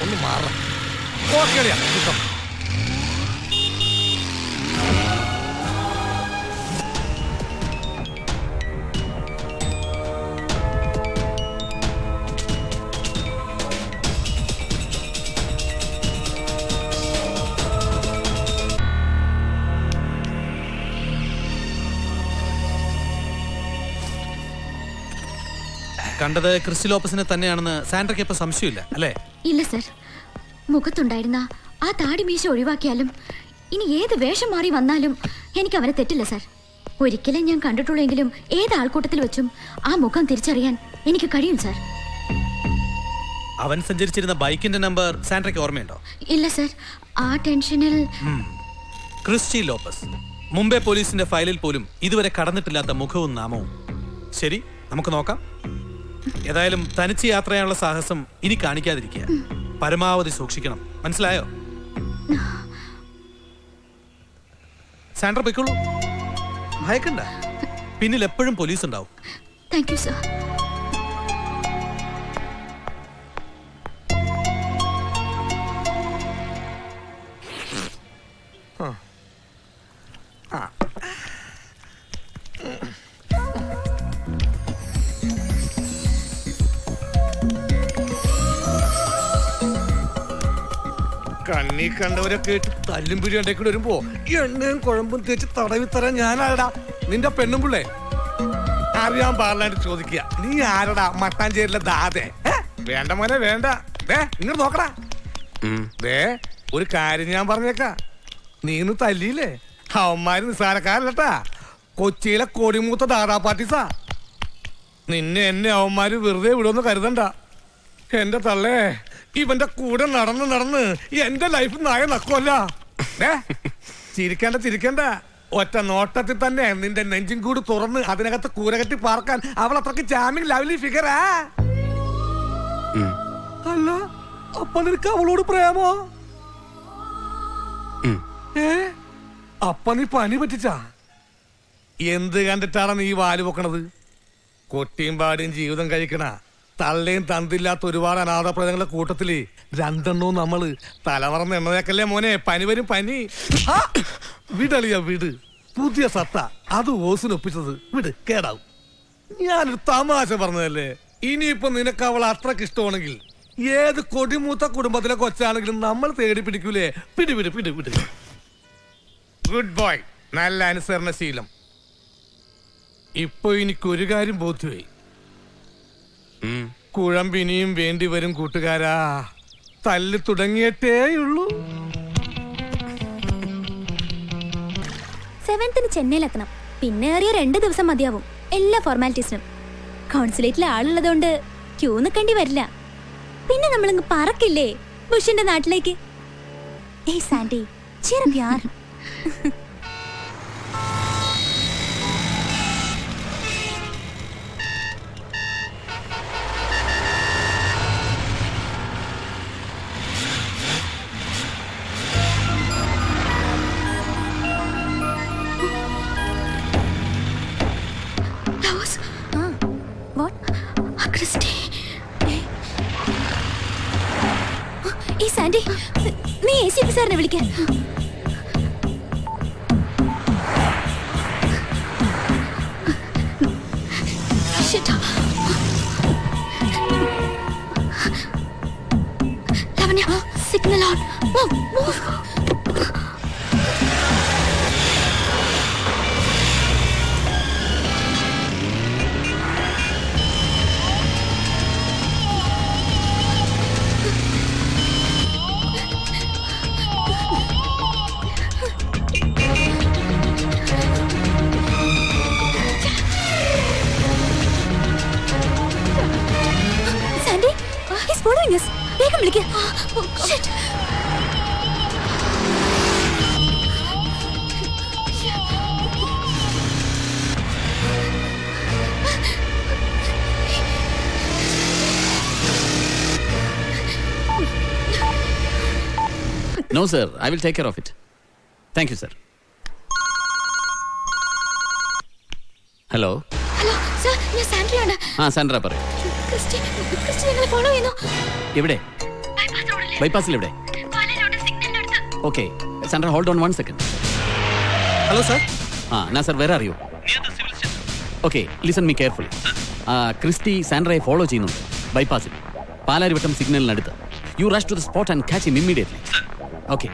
ഒന്ന് മാറാം. ഓക്കെയാ കിട്ടും. കണ്ടത് ക്രിസ്റ്റി ലോപ്പസിനെ തന്നെയാണെന്ന് സാൻഡ്രയ്ക്ക് ഇപ്പൊ സംശയമില്ല അല്ലേ? ഇല്ല സർ, മുഖത്തുണ്ടായിരുന്ന ആ താടി മീശ ഒഴിവാക്കിയാലും ഇനി ഏത് വേഷം മാറി വന്നാലും എനിക്ക് അവനെ തെറ്റില്ല സർ. ഒരിക്കലും ഞാൻ കണ്ടിട്ടുള്ളെങ്കിലും ഏത് ആൾക്കൂട്ടത്തിൽ വെച്ചും ആ മുഖം തിരിച്ചറിയാൻ എനിക്ക് കഴിയും സർ. അവൻ സഞ്ചരിച്ചിരുന്ന ബൈക്കിന്റെ നമ്പർ സാൻഡ്രയ്ക്ക് ഓർമ്മയുണ്ടോ? ഇല്ല സർ, ആ ടെൻഷനിൽ. ക്രിസ്റ്റി ലോപ്പസ് മുംബൈ പോലീസിന്റെ ഫയലിൽ പോലും ഇതുവരെ കടന്നിട്ടില്ലാത്ത മുഖവും നാമവും. ശരി, നമുക്ക് നോക്കാം. ഏതായാലും തനിച്ച് യാത്ര ചെയ്യാനുള്ള സാഹസം ഇനി കാണിക്കാതിരിക്കുക. പരമാവധി സൂക്ഷിക്കണം, മനസ്സിലായോ? സാൻഡ്ര പൊയ്ക്കോളൂ, ഭയക്കണ്ട. പിന്നിൽ എപ്പോഴും പോലീസ് ഉണ്ടാവും. Thank you sir. കണ്ണി കണ്ടവരെ കേട്ട് തല്ലും പിടി ഉണ്ടാക്കി വരുമ്പോ എണ്ണയും കുഴമ്പും തേച്ച് തടവി തരാൻ ഞാനാരടാ? നിന്റെ പെണ്ണും പിള്ളേ അറിയാൻ പാടില്ലാണ്ട് ചോദിക്കുക. നീ ആരടാ മട്ടാഞ്ചേരിയിലെ ദാതെ? വേണ്ട മോനെ വേണ്ട. ഇങ്ങോട്ട് നോക്കടാ. ഒരു കാര്യം ഞാൻ പറഞ്ഞേക്കാ, നീ ഇന്ന് തല്ലിയില്ലേ, അവന്മാര് നിസ്സാരക്കാരല്ലട്ടാ. കൊച്ചിയിലെ കൊടിമൂത്ത ദാദാ പാർട്ടീസാ. നിന്നെ എന്നെ അവന്മാര് വെറുതെ വിടുമെന്ന് കരുതണ്ട. എന്റെ തള്ളേ, ഇവന്റെ കൂടെ നടന്ന് എന്റെ ലൈഫ് നായ നക്കുമല്ല. ചിരിക്കണ്ട. ഒറ്റ നോട്ടത്തിൽ തന്നെ നിന്റെ നെഞ്ചും കൂടി തുറന്ന് അതിനകത്ത് കൂരകറ്റി പാർക്കാൻ അവൾ അത്രക്ക് ചാമിങ് ലവ്ലി ഫിഗറാ. അല്ല, അപ്പൊ നിനക്ക് അവളോട് പ്രേമോ? അപ്പൊ നീ പനി പറ്റിച്ചാ? എന്ത് കണ്ടിട്ടാണ് നീ വാല് പൊക്കണത്? കൊട്ടിയും പാടിയും ജീവിതം കഴിക്കണ തള്ളയും തന്തില്ലാത്ത ഒരുപാട് അനാഥപ്രദങ്ങളുടെ കൂട്ടത്തില് രണ്ടെണ്ണവും നമ്മള് തലമറന്ന് എണ്ണതേക്കല്ലേ മോനെ. പനി വരും പനി. വിടളിയ വിട്. പുതിയ സത്ത അത് ഓസിനൊപ്പിച്ചത് വിട്, കേടാവും. ഞാനൊരു തമാശ പറഞ്ഞതല്ലേ. ഇനിയിപ്പൊ നിനക്ക് അവൾ അത്രക്ക് ഇഷ്ടമാണെങ്കിൽ ഏത് കൊടിമൂത്ത കുടുംബത്തിലെ കൊച്ചാണെങ്കിലും നമ്മൾ തേടി പിടിക്കൂലേ? പിടി. ഗുഡ് ബോയ്, നല്ല അനുസരണശീലം. ഇപ്പൊ എനിക്കൊരു കാര്യം ബോധ്യമായി. കുഴമ്പിനിയും വേണ്ടി വരും കൂട്ടുകാരാ. തല്ല് തുടങ്ങിയിട്ടേയുള്ളൂ. 7th ചെന്നൈയിലെത്തണം. പിന്നെ ഏറിയ 2 ദിവസം മതിയാവും എല്ലാ ഫോർമാലിറ്റീസിനും. കോൺസുലേറ്റിലെ ആളുള്ളതുകൊണ്ട് ക്യൂ നിൽക്കേണ്ടി വരില്ല. പിന്നെ നമ്മളിങ്ങ് പറക്കില്ലേ ബുഷിന്റെ നാട്ടിലേക്ക്. ഏയ് സാൻഡി, ചിര പ്യാർ. സാൻഡി, നീ ACP സാറിനെ വിളിക്കാൻ. Lavanya, signal on. Move. Following us. വേഗം വിളിക്ക്. Shit. No sir, I will take care of it. Thank you sir. Hello. Hello sir, ഞാൻ സാൻഡ്രയാണ്. സാൻഡ്ര പറയൂ. ക്രിസ്റ്റി ഞങ്ങളെ ഫോളോ ചെയ്യുന്നു. എവിടെ? ബൈപ്പാസിൽ എവിടെ? Okay Sandra, hold on 1 second. Hello sir. Nasser, where are you? Okay, listen me carefully. Christy സാൻഡ്രയെ follow ചെയ്യുന്നുണ്ട് ബൈപ്പാസിൽ, പാലാരിവട്ടം സിഗ്നലിനടുത്ത്. You rush to the spot and catch him immediately. Okay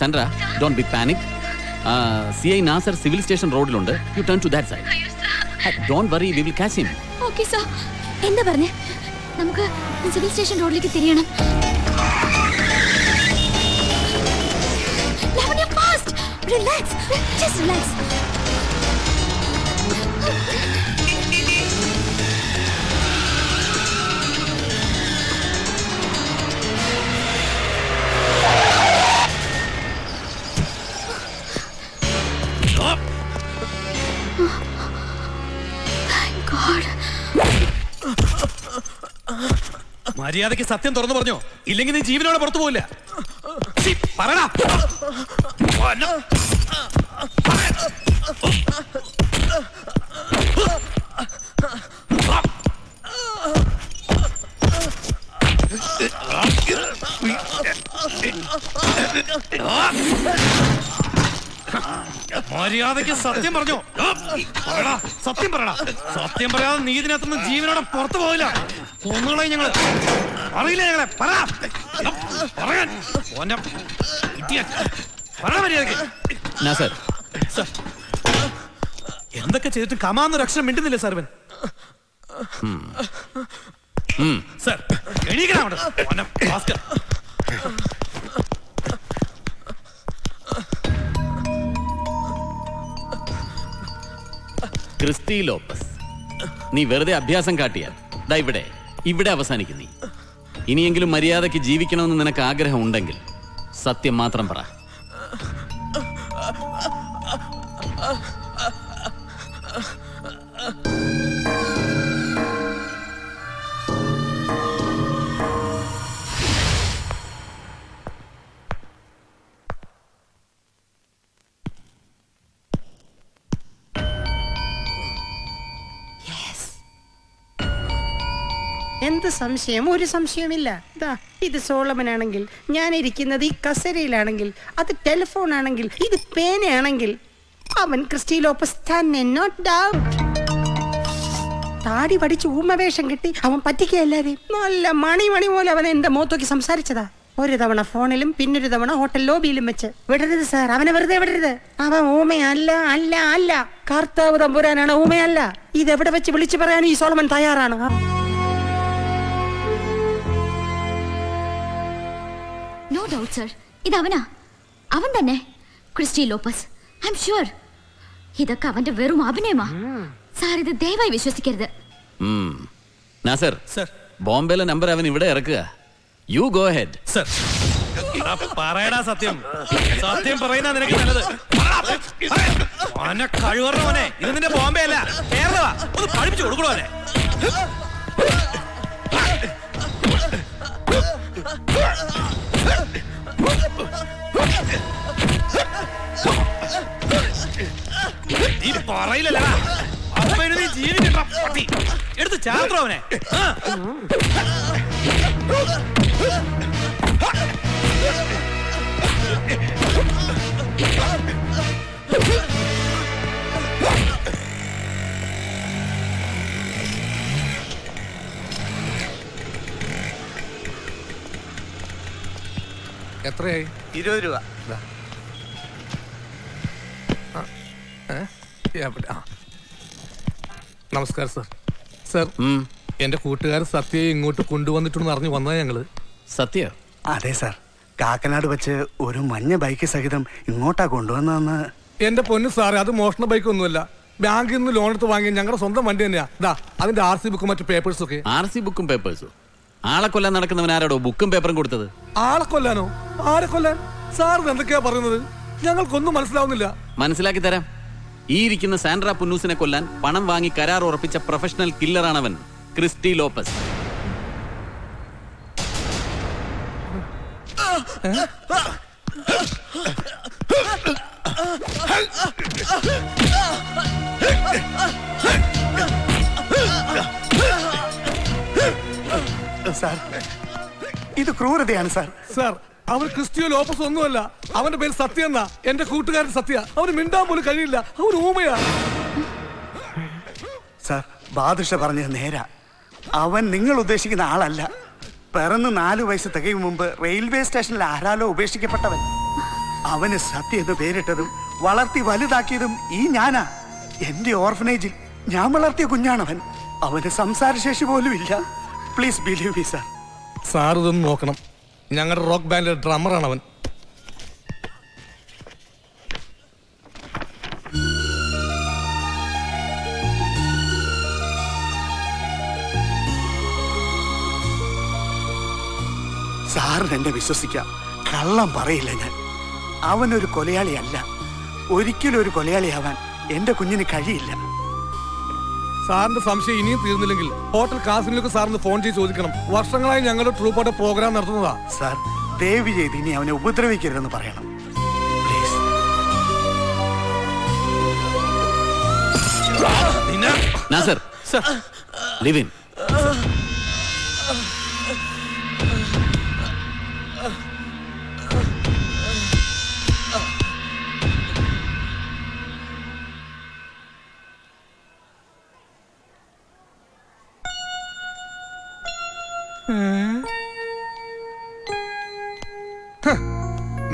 Sandra, don't be panic. CI Nasser civil station റോഡിലുണ്ട്. You turn to that side. Don't worry, we will catch him. Okay sir. എന്താ പറഞ്ഞേ? നമുക്ക് civil station റോഡിലേക്ക് തിരിയണം. ലാവണ്യ, fast. Relax, just relax. മര്യാദയ്ക്ക് സത്യം തുറന്നു പറഞ്ഞോ, ഇല്ലെങ്കിൽ നീ ജീവനോടെ പുറത്തു പോവില്ല. പറയടാ. മര്യാദയ്ക്ക് സത്യം പറഞ്ഞോ. പറയടാ, സത്യം പറയടാ. സത്യം പറയാതെ നീ ഇതിനകത്തുനിന്ന് ജീവനോടെ പുറത്തു പോവില്ല. കൊന്നുകളെ ഞങ്ങള്. അറിയില്ല ഞങ്ങളെ. പറയാൻ മര്യാദക്ക്. നാസർ, എന്തൊക്കെ ചെയ്തിട്ട് കമാന്നൊരു അക്ഷരം മിണ്ടുന്നില്ല സാർ ഇവൻ. സാർ എണീക്കണം അങ്ങോട്ട്. ക്രിസ്റ്റി ലോപ്പസ്, നീ വെറുതെ അഭ്യാസം കാട്ടിയാൽ ദാ ഇവിടെ ഇവിടെ അവസാനിക്കും നീ. ഇനിയെങ്കിലും മര്യാദയ്ക്ക് ജീവിക്കണമെന്ന് നിനക്ക് ആഗ്രഹം ഉണ്ടെങ്കിൽ സത്യം മാത്രം പറ. എന്ത് സംശയം? ഒരു സംശയമില്ല. ഇത് സോളമൻ ആണെങ്കിൽ, ഞാൻ ഇരിക്കുന്നത് ഈ കസേരയിലാണെങ്കിൽ, അത് ടെലിഫോൺ ആണെങ്കിൽ, ഇത് പേനയാണെങ്കിൽ, അവൻ ക്രിസ്റ്റി ലോപ്പസ് തന്നെ. Not doubt. താടി പഠിച്ച് ഊമവേഷം കിട്ടി അവൻ പറ്റിക്കല്ലാതെ നല്ല മണി പോലെ അവൻ എന്റെ മുഖത്തോക്കി സംസാരിച്ചതാ. ഒരു തവണ ഫോണിലും പിന്നൊരു തവണ ഹോട്ടൽ ലോബിയിലും വെച്ച്. വിടരുത് സാർ, അവനെ വെറുതെ വിടരുത്. അവൻ ഊമയല്ല, അല്ല അല്ല. കർത്താവ് തമ്പുരാനാണ്, ഊമയല്ല. ഇതെവിടെ വെച്ച് വിളിച്ചു പറയാൻ ഈ സോളമൻ തയ്യാറാണ്. നോ ഡൗട്ട് സർ, ഇത് അവൻ തന്നെ, Christy Lopez. I am sure. ഇതൊക്കെ അവന്റെ വെറും അഭിനയമാ സാർ. ഇത് ദയവായി വിശ്വസിക്കരുത്. നാസർ, സർ, ബോംബെയിലെ നമ്പർ അവൻ ഇവിടെ ഇറക്കുക. You go head. സർ, പറയടാ സത്യം. സത്യം പറയുന്ന നിനക്ക് നല്ലത്. കഴിവറവനെ, ഇത് നിന്റെ ബോംബെ അല്ല, കേരളമാ. ഒന്ന് പഠിപ്പിച്ചു കൊടുക്കണോ അവനെ. നീ പറയില്ലടാ, അപ്പന് നീ ജീവിക്കണ്ട പട്ടി. എടുത്ത് ചാത്രോ അവനെ. എത്രയായി? 20 രൂപ. നമസ്കാരം സർ. സർ, എന്റെ കൂട്ടുകാരൻ സത്യയെ ഇങ്ങോട്ട് കൊണ്ടുവന്നിട്ടുണ്ടെന്ന് അറിഞ്ഞു വന്നതാ ഞങ്ങള്. സത്യ? അതെ സാർ, കാക്കനാട് വെച്ച് ഒരു മഞ്ഞ ബൈക്ക് സഹിതം ഇങ്ങോട്ടാ കൊണ്ടുവന്നതെന്ന്. എന്റെ പൊന്നു സാറേ, അത് മോഷണ ബൈക്ക് ഒന്നുമല്ല. ബാങ്കിൽ നിന്ന് ലോൺ എടുത്ത് വാങ്ങിയ ഞങ്ങളുടെ സ്വന്തം വണ്ടി തന്നെയാ. അതിന്റെ RC ബുക്കും മറ്റു പേപ്പേഴ്സും ഒക്കെ. RC ബുക്കും പേപ്പേഴ്സും? ആളെ കൊല്ലാൻ നടക്കുന്നവൻ ആരാടോ ബുക്കും പേപ്പറും കൊടുത്തത്? ആളെ കൊല്ലാനോ? ആരെ കൊല്ലാൻ? സാർ എന്തൊക്കെയാ പറയുന്നത്? ഞങ്ങൾക്കൊന്നും മനസ്സിലാവുന്നില്ല. മനസ്സിലാക്കി തരാം. ഈ ഇരിക്കുന്ന സാൻഡ്ര പുന്നൂസിനെ കൊല്ലാൻ പണം വാങ്ങി കരാർ ഉറപ്പിച്ച പ്രൊഫഷണൽ കില്ലറാണവൻ, ക്രിസ്റ്റി ലോപ്പസ്. സാർ, ഇത് ക്രൂരതയാണ് സാർ. സാർ, അവൻ ക്രിസ്റ്റിയോ ലോപ്പസ് ഒന്നുമല്ല. അവന്റെ പേര് സത്യ എന്നാ. എന്റെ കൂട്ടുകാരൻ സത്യ. അവന് മിണ്ടാൻ പോലും കഴിയില്ല. അവൻ ഊമയാ. സാർ, ബാദുഷ പറഞ്ഞത് നേരാ. അവൻ നിങ്ങൾ ഉദ്ദേശിക്കുന്ന ആളല്ല. പിറന്ന് 4 വയസ്സ് തികയും മുമ്പ് റെയിൽവേ സ്റ്റേഷനിൽ ആരാലോ ഉപേക്ഷിക്കപ്പെട്ടവൻ. അവന് സത്യ എന്ന് പേരിട്ടതും വളർത്തി വലുതാക്കിയതും ഈ ഞാനാ. എന്റെ ഓർഫനേജിൽ ഞാൻ വളർത്തിയ കുഞ്ഞാണവൻ. അവന് സംസാരശേഷി പോലും ഇല്ല. Please believe me sir. Sir ഇതൊന്നും നോക്കണം. ഞങ്ങളുടെ റോക്ക് ബാൻഡിലെ ഡ്രമ്മറാണ് അവൻ. സാറിന് എന്നെ വിശ്വസിക്കാം. കള്ളം പറയില്ല ഞാൻ. അവനൊരു കൊലയാളിയല്ല. ഒരിക്കലും ഒരു കൊലയാളിയാവാൻ എന്റെ കുഞ്ഞിന് കഴിയില്ല. സാറിന്റെ സംശയം ഇനിയും തീർന്നില്ലെങ്കിൽ ഹോട്ടൽ കാസിനിലേക്ക് സാറിന് ഫോൺ ചെയ്ത് ചോദിക്കണം. വർഷങ്ങളായി ഞങ്ങളുടെ ട്രൂപ്പോടെ പ്രോഗ്രാം നടത്തുന്നതാ. സാർ, ദയവ് ചെയ്ത് ഇനി അവനെ ഉപദ്രവിക്കരുതെന്ന് പറയണം. പ്ലീസ്. നാസർ, ലിവിൻ.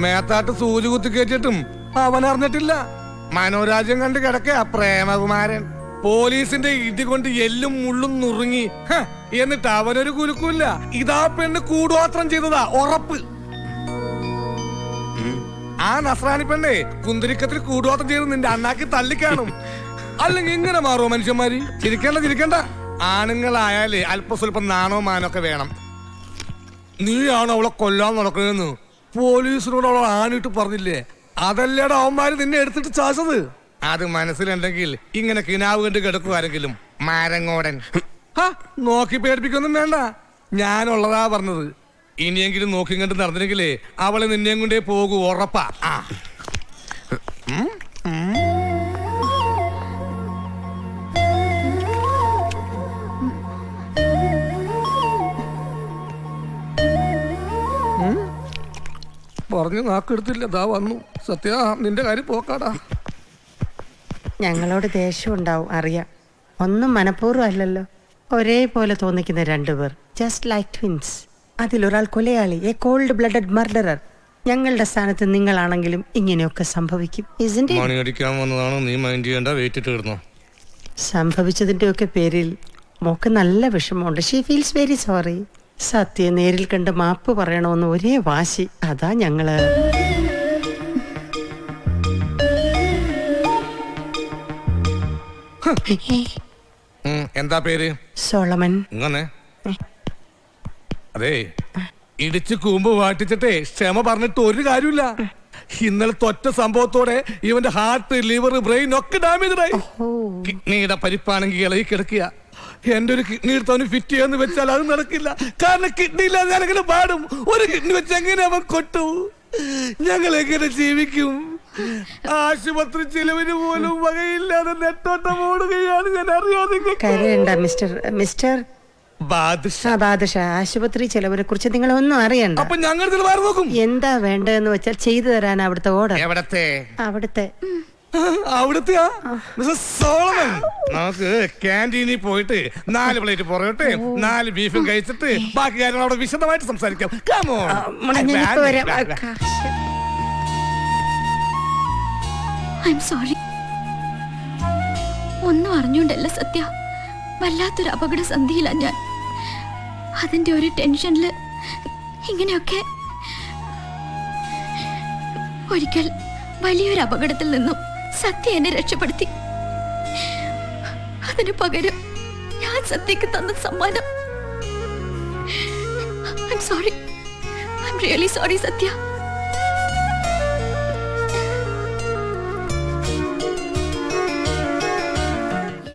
മേത്താട്ട് സൂചി കുത്തി കയറ്റിട്ടും അവൻ അറിഞ്ഞിട്ടില്ല. മനോരാജ്യം കണ്ട് കിടക്ക പ്രേമകുമാരൻ. പോലീസിന്റെ ഇടി കൊണ്ട് എല്ലും മുള്ളും നുറുങ്ങി. എന്നിട്ട് അവനൊരു കുലുക്കില്ല. ഇതാ പെണ്ണ് കൂടോത്രം ചെയ്തതാ ഉറപ്പ്. ആ നസ്രാണി പെണ്ണെ കുന്തിരിക്കത്തിൽ കൂടോത്രം ചെയ്ത് നിന്റെ അണ്ണാക്കി തള്ളിക്കാണും. അല്ലെങ്കിൽ ഇങ്ങനെ മാറുമോ മനുഷ്യന്മാര്? ചിരിക്കണ്ട. ആണുങ്ങളായാല് അല്പസ്വല്പം നാണോ മാനോ ഒക്കെ വേണം. നീയാണോ അവളെ കൊല്ലാൻ നടക്കണെന്ന് പോലീസിനോട് അവളെ ആണിട്ട് പറഞ്ഞില്ലേ? അതല്ലേടാ അവന്മാര് നിന്നെ എടുത്തിട്ട് ചാച്ചത്. അത് മനസ്സിലുണ്ടെങ്കിൽ ഇങ്ങനെ കിനാവ് കണ്ട് കിടക്കുവാരെങ്കിലും മാരങ്ങോടൻ. നോക്കി പേടിപ്പിക്കൊന്നും വേണ്ട. ഞാനുള്ളതാ പറഞ്ഞത്. ഇനിയെങ്കിലും നോക്കി കണ്ട് നടന്നില്ലെങ്കിലേ അവളെ നിന്നെയും കൊണ്ടേ പോകൂ, ഉറപ്പാ. പറഞ്ഞു നാക്കെടുത്തില്ല. ദാ വന്നു. സത്യ, നിന്റെ കാര്യം പോക്കാടാ. ഞങ്ങളോട് ദേഷ്യം ഉണ്ടാവും, അറിയാം. ഒന്നും മനഃപൂർവ്വം അല്ലല്ലോ. ഒരേപോലെ തോന്നിക്കുന്ന 2 പേർ, ജസ്റ്റ് ലൈക്ക് ട്വിൻസ്. അതിലൊരാൾ കൊലയാളി, എ കോൾഡ് ബ്ലഡഡ് മർഡറർ. ഞങ്ങളുടെ സ്ഥാനത്ത് നിങ്ങളാണെങ്കിലും ഇങ്ങനെയൊക്കെ സംഭവിക്കും. മണിയടിക്കാൻ വന്നതാണ്. നീ മൈൻഡ് ചെയ്യേണ്ട. വെയിറ്റിട്ട് കിടന്നു. സംഭവിച്ചതിന്റെ ഒക്കെ പേരിൽ മോക്ക് നല്ല വിഷമമുണ്ട്. She feels very sorry. സത്യം നേരിൽ കണ്ട് മാപ്പ് പറയണമെന്ന് ഒരേ വാശി. അതാ ഞങ്ങള്. എന്താ പേര്? സോളമൻ. ഇങ്ങനെ അതെ, ഇടിച്ച് കൂമ്പ് വാട്ടിച്ചിട്ടേ ക്ഷമ പറഞ്ഞിട്ട് ഒരു കാര്യമില്ല. ഇന്നലെ തൊറ്റ സംഭവത്തോടെ ഇവന്റെ ഹാർട്ട്, ലിവർ, ബ്രെയിൻ ഒക്കെ ഡാമേജായി. കിഡ്നിയുടെ പരിപ്പാണെങ്കിൽ ഇളകി കിടക്കുക. എന്റെ ഒരു കിഡ്നി എടുത്തവന് ഫിറ്റ് ചെയ്യാന്ന് വെച്ചാൽ അത് നടക്കില്ല. കാരണം കിഡ്നി ഇല്ലാതെ ഞാനെങ്ങനെ പാടും? ഒരു കിഡ്നി വെച്ച് എങ്ങനെ അവൻ കൊട്ടു? ഞങ്ങൾ എങ്ങനെ ജീവിക്കും? ആശുപത്രി ചിലവിന് പോലും വകയില്ലാതെ നെട്ടോട്ടം ഓടുകയാണ്. ഞാൻ അറിയാതെ മിസ്റ്റർ ബാദുഷ, ആശുപത്രി ചെലവിനെ കുറിച്ച് നിങ്ങൾ ഒന്നും അറിയണ്ട. അപ്പൊ ഞങ്ങൾ നോക്കും. എന്താ വേണ്ടതെന്ന് വെച്ചാൽ ചെയ്തു തരാൻ അവിടുത്തെ ഓർഡർ. അവിടുത്തെ നമുക്ക് ക്യാൻറ്റീനിൽ പോയിട്ട് 4 പ്ലേറ്റ് പൊറോട്ടെ 4 ബീഫും കഴിച്ചിട്ട് ബാക്കി കാര്യങ്ങൾ അവിടെ വിശദമായിട്ട് സംസാരിക്കാം. ഒന്നും അറിഞ്ഞോണ്ടല്ല സത്യ. വല്ലാത്തൊരു അപകട സന്ധിയില്ല ഞാൻ. അതിന്റെ ഒരു ടെൻഷനില് ഇങ്ങനെയൊക്കെ. ഒരിക്കൽ വലിയൊരു അപകടത്തിൽ നിന്നും സത്യ എന്നെ രക്ഷപ്പെടുത്തി. അതിനു പകരം ഞാൻ സത്യക്ക് തന്ന സമ്മാനം. I'm sorry. I'm really sorry, Satya.